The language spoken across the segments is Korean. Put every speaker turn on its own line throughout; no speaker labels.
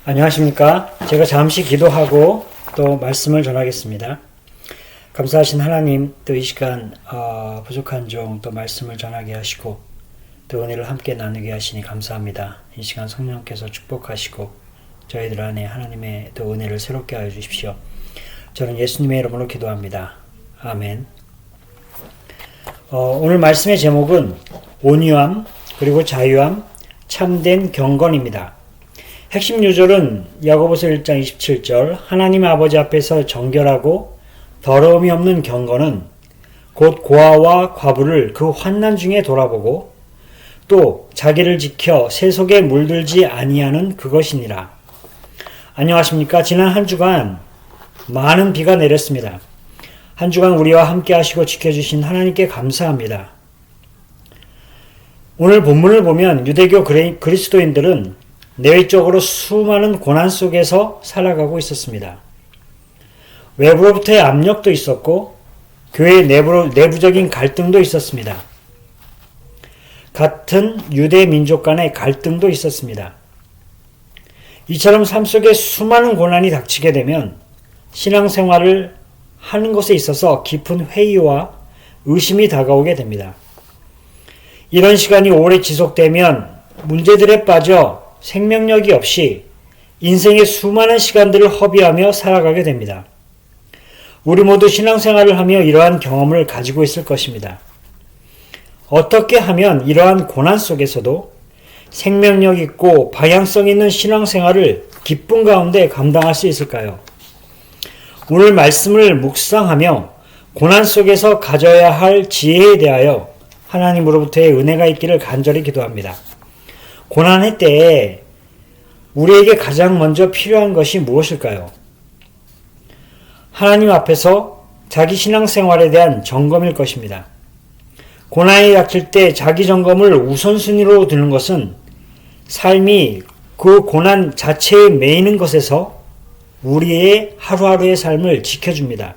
안녕하십니까. 제가 잠시 기도하고 또 말씀을 전하겠습니다. 감사하신 하나님, 또 이 시간 부족한 종 또 말씀을 전하게 하시고 또 은혜를 함께 나누게 하시니 감사합니다. 이 시간 성령께서 축복하시고 저희들 안에 하나님의 또 은혜를 새롭게 하여 주십시오. 저는 예수님의 이름으로 기도합니다. 아멘. 오늘 말씀의 제목은 온유함 그리고 자유함, 참된 경건입니다. 핵심 요절은 야고보서 1장 27절 하나님 아버지 앞에서 정결하고 더러움이 없는 경건은 곧 고아와 과부를 그 환난 중에 돌아보고 또 자기를 지켜 세속에 물들지 아니하는 그것이니라. 안녕하십니까. 지난 한 주간 많은 비가 내렸습니다. 한 주간 우리와 함께 하시고 지켜주신 하나님께 감사합니다. 오늘 본문을 보면 유대교 그리스도인들은 내외적으로 수많은 고난 속에서 살아가고 있었습니다. 외부로부터의 압력도 있었고 교회 내부적인 갈등도 있었습니다. 같은 유대 민족 간의 갈등도 있었습니다. 이처럼 삶 속에 수많은 고난이 닥치게 되면 신앙생활을 하는 것에 있어서 깊은 회의와 의심이 다가오게 됩니다. 이런 시간이 오래 지속되면 문제들에 빠져 생명력이 없이 인생의 수많은 시간들을 허비하며 살아가게 됩니다. 우리 모두 신앙생활을 하며 이러한 경험을 가지고 있을 것입니다. 어떻게 하면 이러한 고난 속에서도 생명력 있고 방향성 있는 신앙생활을 기쁨 가운데 감당할 수 있을까요? 오늘 말씀을 묵상하며 고난 속에서 가져야 할 지혜에 대하여 하나님으로부터의 은혜가 있기를 간절히 기도합니다. 고난의 때에 우리에게 가장 먼저 필요한 것이 무엇일까요? 하나님 앞에서 자기 신앙생활에 대한 점검일 것입니다. 고난이 닥칠 때 자기 점검을 우선순위로 두는 것은 삶이 그 고난 자체에 매이는 것에서 우리의 하루하루의 삶을 지켜줍니다.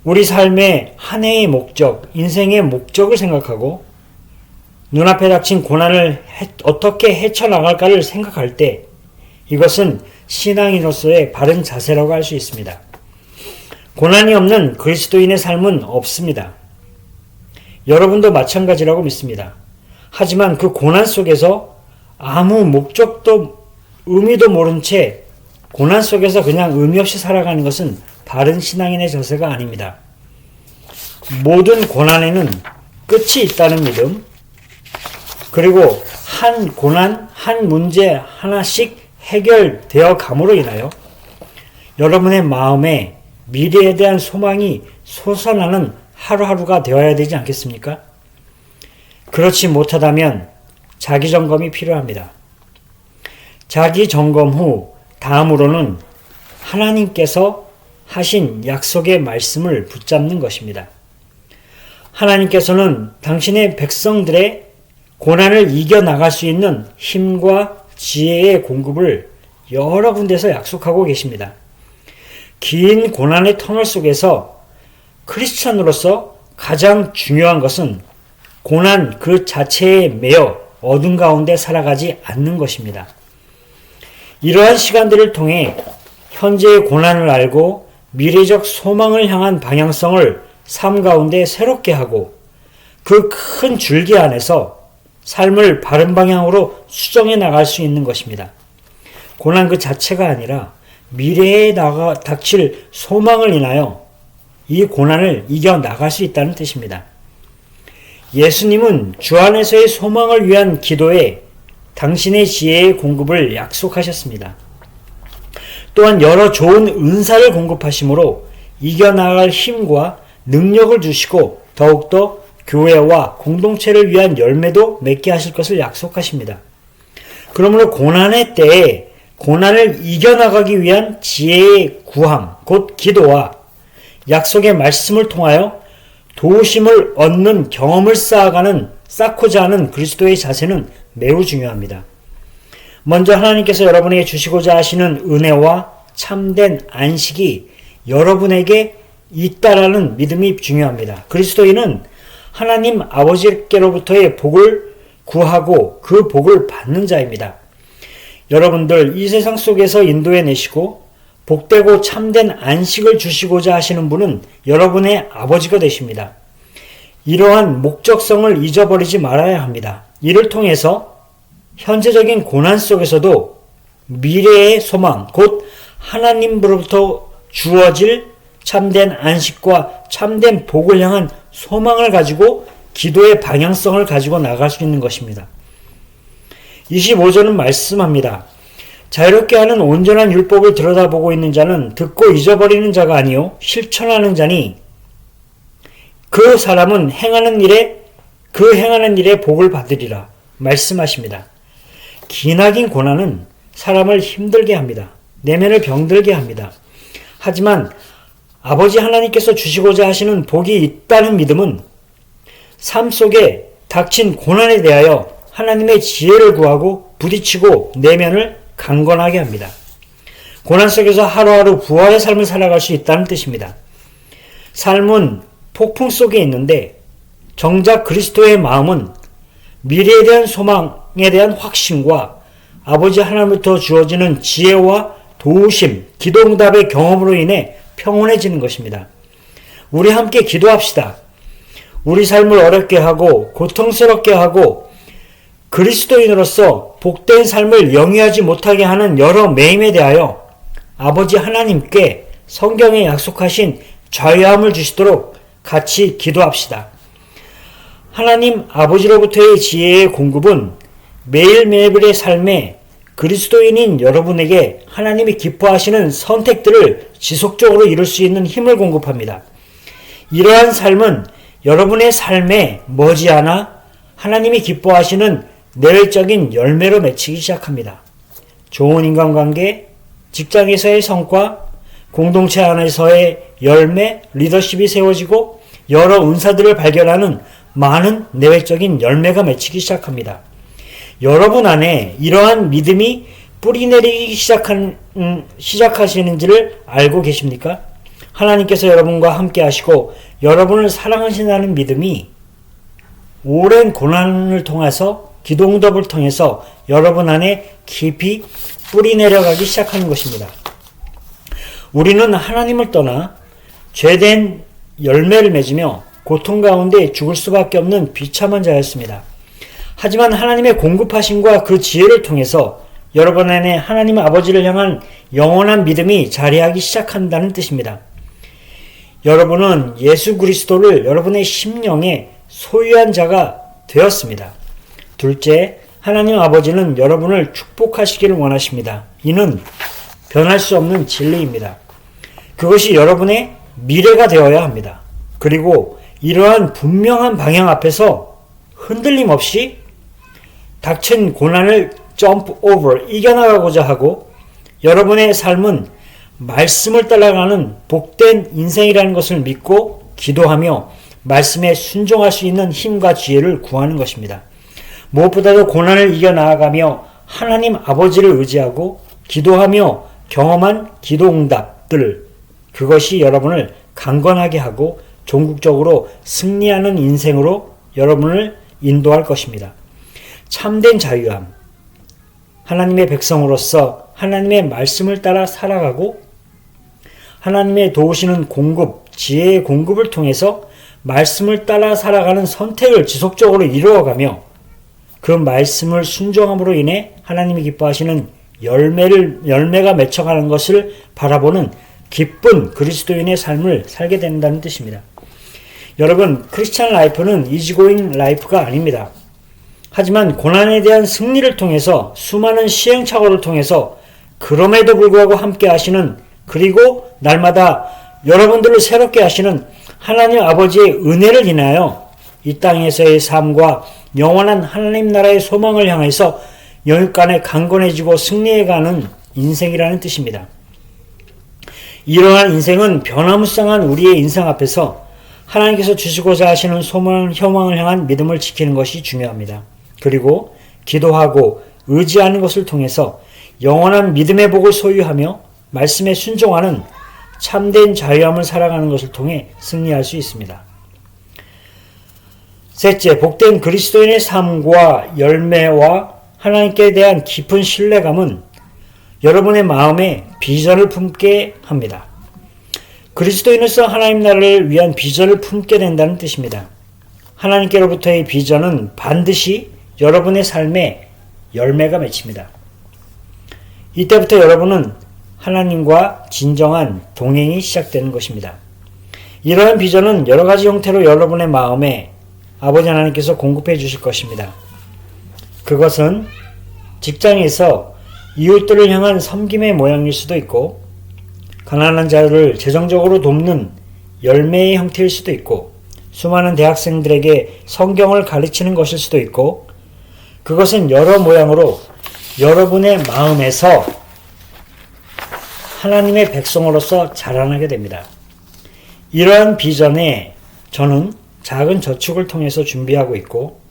우리 삶의 한 해의 목적, 인생의 목적을 생각하고 눈앞에 닥친 고난을 어떻게 헤쳐나갈까를 생각할 때 이것은 신앙인으로서의 바른 자세라고 할 수 있습니다. 고난이 없는 그리스도인의 삶은 없습니다. 여러분도 마찬가지라고 믿습니다. 하지만 그 고난 속에서 아무 목적도 의미도 모른 채 고난 속에서 그냥 의미 없이 살아가는 것은 바른 신앙인의 자세가 아닙니다. 모든 고난에는 끝이 있다는 믿음, 그리고 한 고난, 한 문제 하나씩 해결되어 감으로 인하여 여러분의 마음에 미래에 대한 소망이 솟아나는 하루하루가 되어야 되지 않겠습니까? 그렇지 못하다면 자기 점검이 필요합니다. 자기 점검 후 다음으로는 하나님께서 하신 약속의 말씀을 붙잡는 것입니다. 하나님께서는 당신의 백성들의 고난을 이겨나갈 수 있는 힘과 지혜의 공급을 여러 군데서 약속하고 계십니다. 긴 고난의 터널 속에서 크리스천으로서 가장 중요한 것은 고난 그 자체에 매여 어둠 가운데 살아가지 않는 것입니다. 이러한 시간들을 통해 현재의 고난을 알고 미래적 소망을 향한 방향성을 삶 가운데 새롭게 하고 그 큰 줄기 안에서 삶을 바른 방향으로 수정해 나갈 수 있는 것입니다. 고난 그 자체가 아니라 미래에 닥칠 소망을 인하여 이 고난을 이겨나갈 수 있다는 뜻입니다. 예수님은 주 안에서의 소망을 위한 기도에 당신의 지혜의 공급을 약속하셨습니다. 또한 여러 좋은 은사를 공급하심으로 이겨나갈 힘과 능력을 주시고 더욱더 교회와 공동체를 위한 열매도 맺게 하실 것을 약속하십니다. 그러므로 고난의 때에 고난을 이겨나가기 위한 지혜의 구함, 곧 기도와 약속의 말씀을 통하여 도우심을 얻는 경험을 쌓고자 하는 그리스도의 자세는 매우 중요합니다. 먼저 하나님께서 여러분에게 주시고자 하시는 은혜와 참된 안식이 여러분에게 있다라는 믿음이 중요합니다. 그리스도인은 하나님 아버지께로부터의 복을 구하고 그 복을 받는 자입니다. 여러분들 이 세상 속에서 인도해 내시고 복되고 참된 안식을 주시고자 하시는 분은 여러분의 아버지가 되십니다. 이러한 목적성을 잊어버리지 말아야 합니다. 이를 통해서 현재적인 고난 속에서도 미래의 소망, 곧 하나님으로부터 주어질 참된 안식과 참된 복을 향한 소망을 가지고 기도의 방향성을 가지고 나갈 수 있는 것입니다. 25절은 말씀합니다. 자유롭게 하는 온전한 율법을 들여다보고 있는 자는 듣고 잊어버리는 자가 아니요 실천하는 자니 그 사람은 행하는 일에 복을 받으리라 말씀하십니다. 기나긴 고난은 사람을 힘들게 합니다. 내면을 병들게 합니다. 하지만 아버지 하나님께서 주시고자 하시는 복이 있다는 믿음은 삶 속에 닥친 고난에 대하여 하나님의 지혜를 구하고 부딪히고 내면을 강건하게 합니다. 고난 속에서 하루하루 부활의 삶을 살아갈 수 있다는 뜻입니다. 삶은 폭풍 속에 있는데 정작 그리스도의 마음은 미래에 대한 소망에 대한 확신과 아버지 하나님부터 주어지는 지혜와 도우심, 기도응답의 경험으로 인해 평온해지는 것입니다. 우리 함께 기도합시다. 우리 삶을 어렵게 하고 고통스럽게 하고 그리스도인으로서 복된 삶을 영위하지 못하게 하는 여러 매임에 대하여 아버지 하나님께 성경에 약속하신 자유함을 주시도록 같이 기도합시다. 하나님 아버지로부터의 지혜의 공급은 매일매일의 삶에 그리스도인인 여러분에게 하나님이 기뻐하시는 선택들을 지속적으로 이룰 수 있는 힘을 공급합니다. 이러한 삶은 여러분의 삶에 머지않아 하나님이 기뻐하시는 내외적인 열매로 맺히기 시작합니다. 좋은 인간관계, 직장에서의 성과, 공동체 안에서의 열매, 리더십이 세워지고 여러 은사들을 발견하는 많은 내외적인 열매가 맺히기 시작합니다. 여러분 안에 이러한 믿음이 뿌리내리기 시작하시는지를 알고 계십니까? 하나님께서 여러분과 함께 하시고 여러분을 사랑하신다는 믿음이 오랜 고난을 통해서 기도응답을 통해서 여러분 안에 깊이 뿌리내려가기 시작하는 것입니다. 우리는 하나님을 떠나 죄된 열매를 맺으며 고통 가운데 죽을 수밖에 없는 비참한 자였습니다. 하지만 하나님의 공급하심과 그 지혜를 통해서 여러분 안에 하나님 아버지를 향한 영원한 믿음이 자리하기 시작한다는 뜻입니다. 여러분은 예수 그리스도를 여러분의 심령에 소유한 자가 되었습니다. 둘째, 하나님 아버지는 여러분을 축복하시기를 원하십니다. 이는 변할 수 없는 진리입니다. 그것이 여러분의 미래가 되어야 합니다. 그리고 이러한 분명한 방향 앞에서 흔들림 없이 닥친 고난을 점프 오버, 이겨나가고자 하고 여러분의 삶은 말씀을 따라가는 복된 인생이라는 것을 믿고 기도하며 말씀에 순종할 수 있는 힘과 지혜를 구하는 것입니다. 무엇보다도 고난을 이겨나가며 하나님 아버지를 의지하고 기도하며 경험한 기도응답들, 그것이 여러분을 강건하게 하고 종국적으로 승리하는 인생으로 여러분을 인도할 것입니다. 참된 자유함, 하나님의 백성으로서 하나님의 말씀을 따라 살아가고 하나님의 도우시는 공급, 지혜의 공급을 통해서 말씀을 따라 살아가는 선택을 지속적으로 이루어가며 그 말씀을 순종함으로 인해 하나님이 기뻐하시는 열매가 맺혀가는 것을 바라보는 기쁜 그리스도인의 삶을 살게 된다는 뜻입니다. 여러분, 크리스찬 라이프는 이지고잉 라이프가 아닙니다. 하지만 고난에 대한 승리를 통해서 수많은 시행착오를 통해서 그럼에도 불구하고 함께 하시는, 그리고 날마다 여러분들을 새롭게 하시는 하나님 아버지의 은혜를 인하여 이 땅에서의 삶과 영원한 하나님 나라의 소망을 향해서 영육간에 강건해지고 승리해가는 인생이라는 뜻입니다. 이러한 인생은 변화무쌍한 우리의 인생 앞에서 하나님께서 주시고자 하시는 소망, 혐망을 향한 믿음을 지키는 것이 중요합니다. 그리고 기도하고 의지하는 것을 통해서 영원한 믿음의 복을 소유하며 말씀에 순종하는 참된 자유함을 살아가는 것을 통해 승리할 수 있습니다. 셋째, 복된 그리스도인의 삶과 열매와 하나님께 대한 깊은 신뢰감은 여러분의 마음에 비전을 품게 합니다. 그리스도인으로서 하나님 나라를 위한 비전을 품게 된다는 뜻입니다. 하나님께로부터의 비전은 반드시 여러분의 삶에 열매가 맺힙니다. 이때부터 여러분은 하나님과 진정한 동행이 시작되는 것입니다. 이러한 비전은 여러 가지 형태로 여러분의 마음에 아버지 하나님께서 공급해 주실 것입니다. 그것은 직장에서 이웃들을 향한 섬김의 모양일 수도 있고, 가난한 자를 재정적으로 돕는 열매의 형태일 수도 있고, 수많은 대학생들에게 성경을 가르치는 것일 수도 있고, 그것은 여러 모양으로 여러분의 마음에서 하나님의 백성으로서 자라나게 됩니다. 이러한 비전에 저는 작은 저축을 통해서 준비하고 있고,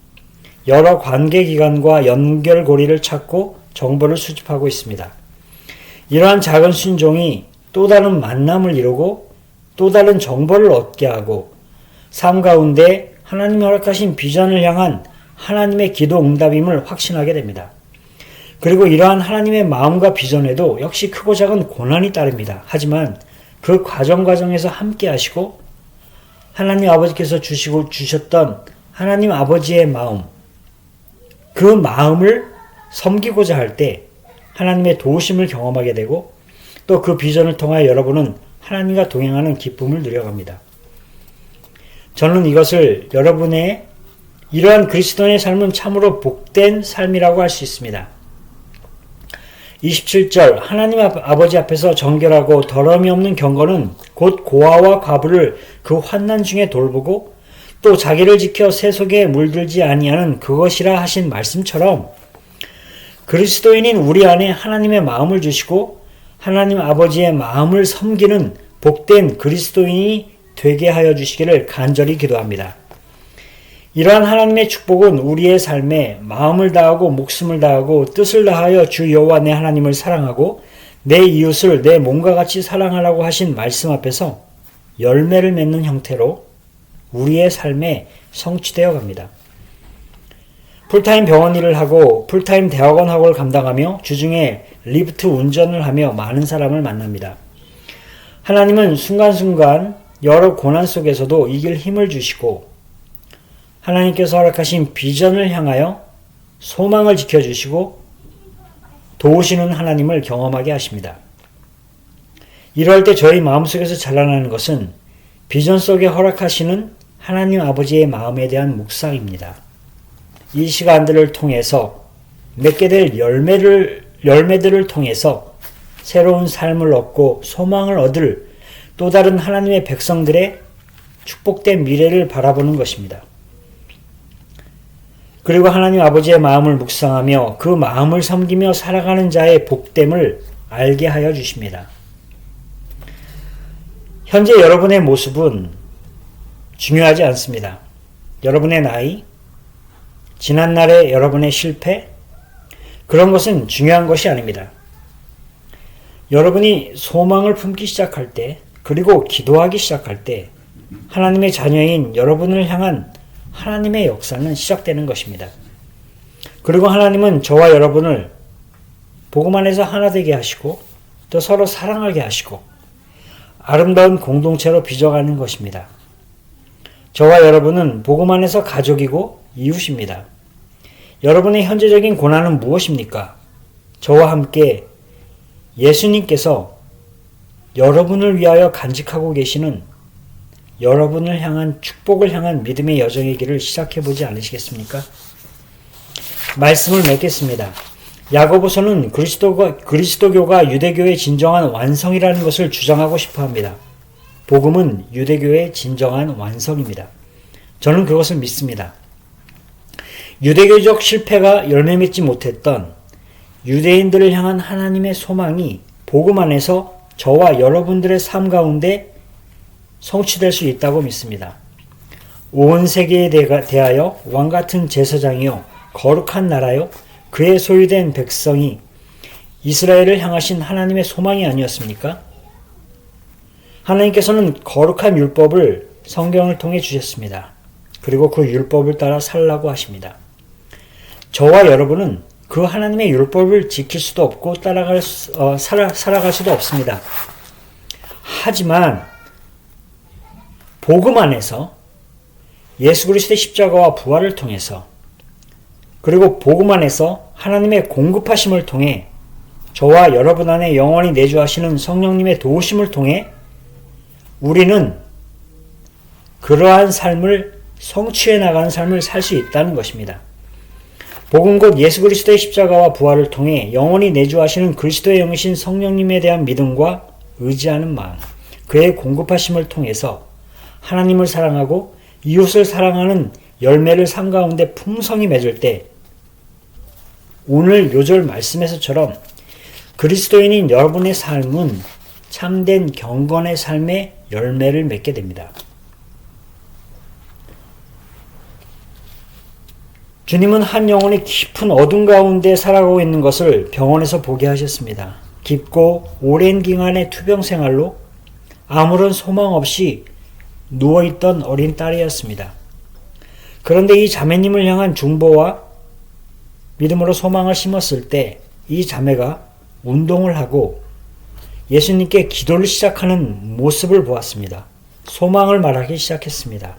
여러 관계기관과 연결고리를 찾고 정보를 수집하고 있습니다. 이러한 작은 순종이 또 다른 만남을 이루고 또 다른 정보를 얻게 하고, 삶 가운데 하나님이 허락하신 비전을 향한 하나님의 기도 응답임을 확신하게 됩니다. 그리고 이러한 하나님의 마음과 비전에도 역시 크고 작은 고난이 따릅니다. 하지만 그 과정에서 함께 하시고 하나님 아버지께서 주셨던 하나님 아버지의 마음, 그 마음을 섬기고자 할 때 하나님의 도우심을 경험하게 되고, 또 그 비전을 통하여 여러분은 하나님과 동행하는 기쁨을 누려갑니다. 저는 이것을 여러분의 이러한 그리스도인의 삶은 참으로 복된 삶이라고 할 수 있습니다. 27절 하나님 아버지 앞에서 정결하고 더러움이 없는 경건은 곧 고아와 과부를 그 환난 중에 돌보고 또 자기를 지켜 세속에 물들지 아니하는 그것이라 하신 말씀처럼, 그리스도인인 우리 안에 하나님의 마음을 주시고 하나님 아버지의 마음을 섬기는 복된 그리스도인이 되게 하여 주시기를 간절히 기도합니다. 이러한 하나님의 축복은 우리의 삶에 마음을 다하고 목숨을 다하고 뜻을 다하여 주 여호와 내 하나님을 사랑하고 내 이웃을 내 몸과 같이 사랑하라고 하신 말씀 앞에서 열매를 맺는 형태로 우리의 삶에 성취되어 갑니다. 풀타임 병원 일을 하고 풀타임 대학원 학원을 감당하며 주중에 리프트 운전을 하며 많은 사람을 만납니다. 하나님은 순간순간 여러 고난 속에서도 이길 힘을 주시고 하나님께서 허락하신 비전을 향하여 소망을 지켜주시고 도우시는 하나님을 경험하게 하십니다. 이럴 때 저희 마음속에서 자라나는 것은 비전 속에 허락하시는 하나님 아버지의 마음에 대한 묵상입니다. 이 시간들을 통해서 맺게 될 열매들을 통해서 새로운 삶을 얻고 소망을 얻을 또 다른 하나님의 백성들의 축복된 미래를 바라보는 것입니다. 그리고 하나님 아버지의 마음을 묵상하며 그 마음을 섬기며 살아가는 자의 복됨을 알게 하여 주십니다. 현재 여러분의 모습은 중요하지 않습니다. 여러분의 나이, 지난날의 여러분의 실패, 그런 것은 중요한 것이 아닙니다. 여러분이 소망을 품기 시작할 때, 그리고 기도하기 시작할 때 하나님의 자녀인 여러분을 향한 하나님의 역사는 시작되는 것입니다. 그리고 하나님은 저와 여러분을 복음 안에서 하나 되게 하시고 또 서로 사랑하게 하시고 아름다운 공동체로 빚어가는 것입니다. 저와 여러분은 복음 안에서 가족이고 이웃입니다. 여러분의 현재적인 고난은 무엇입니까? 저와 함께 예수님께서 여러분을 위하여 간직하고 계시는 여러분을 향한 축복을 향한 믿음의 여정의 길을 시작해보지 않으시겠습니까? 말씀을 맺겠습니다. 야고보서는 그리스도교가 유대교의 진정한 완성이라는 것을 주장하고 싶어합니다. 복음은 유대교의 진정한 완성입니다. 저는 그것을 믿습니다. 유대교적 실패가 열매 맺지 못했던 유대인들을 향한 하나님의 소망이 복음 안에서 저와 여러분들의 삶 가운데 성취될 수 있다고 믿습니다. 온 세계에 대하여 왕같은 제사장이요 거룩한 나라요 그의 소유된 백성이 이스라엘을 향하신 하나님의 소망이 아니었습니까? 하나님께서는 거룩한 율법을 성경을 통해 주셨습니다. 그리고 그 율법을 따라 살라고 하십니다. 저와 여러분은 그 하나님의 율법을 지킬 수도 없고 살아갈 수도 없습니다. 하지만 복음 안에서 예수 그리스도의 십자가와 부활을 통해서 그리고 복음 안에서 하나님의 공급하심을 통해 저와 여러분 안에 영원히 내주하시는 성령님의 도우심을 통해 우리는 그러한 삶을 성취해 나가는 삶을 살 수 있다는 것입니다. 복음 곧 예수 그리스도의 십자가와 부활을 통해 영원히 내주하시는 그리스도의 영이신 성령님에 대한 믿음과 의지하는 마음, 그의 공급하심을 통해서 하나님을 사랑하고 이웃을 사랑하는 열매를 삶 가운데 풍성히 맺을 때 오늘 요절 말씀에서처럼 그리스도인인 여러분의 삶은 참된 경건의 삶의 열매를 맺게 됩니다. 주님은 한 영혼이 깊은 어둠 가운데 살아가고 있는 것을 병원에서 보게 하셨습니다. 깊고 오랜 기간의 투병 생활로 아무런 소망 없이 누워있던 어린 딸이었습니다. 그런데 이 자매님을 향한 중보와 믿음으로 소망을 심었을 때 이 자매가 운동을 하고 예수님께 기도를 시작하는 모습을 보았습니다. 소망을 말하기 시작했습니다.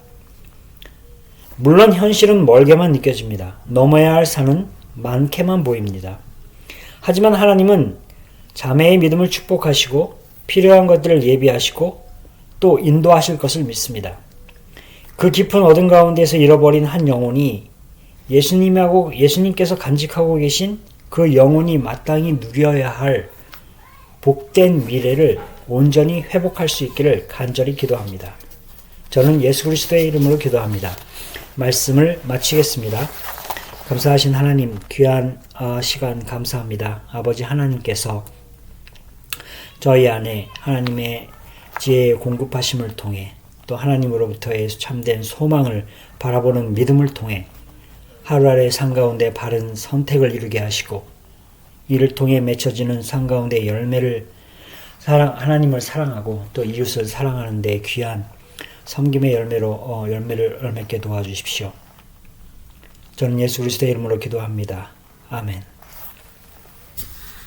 물론 현실은 멀게만 느껴집니다. 넘어야 할 산은 많게만 보입니다. 하지만 하나님은 자매의 믿음을 축복하시고 필요한 것들을 예비하시고 또 인도하실 것을 믿습니다. 그 깊은 어둠 가운데서 잃어버린 한 영혼이 예수님께서 간직하고 계신 그 영혼이 마땅히 누려야 할 복된 미래를 온전히 회복할 수 있기를 간절히 기도합니다. 저는 예수 그리스도의 이름으로 기도합니다. 말씀을 마치겠습니다. 감사하신 하나님, 귀한 시간 감사합니다. 아버지 하나님께서 저희 안에 하나님의 지혜의 공급하심을 통해 또 하나님으로부터의 참된 소망을 바라보는 믿음을 통해 하루하루의 삶 가운데 바른 선택을 이루게 하시고 이를 통해 맺혀지는 삶 가운데 열매를 하나님을 사랑하고 또 이웃을 사랑하는 데 귀한 섬김의 열매를 맺게 도와주십시오. 저는 예수 그리스도의 이름으로 기도합니다. 아멘.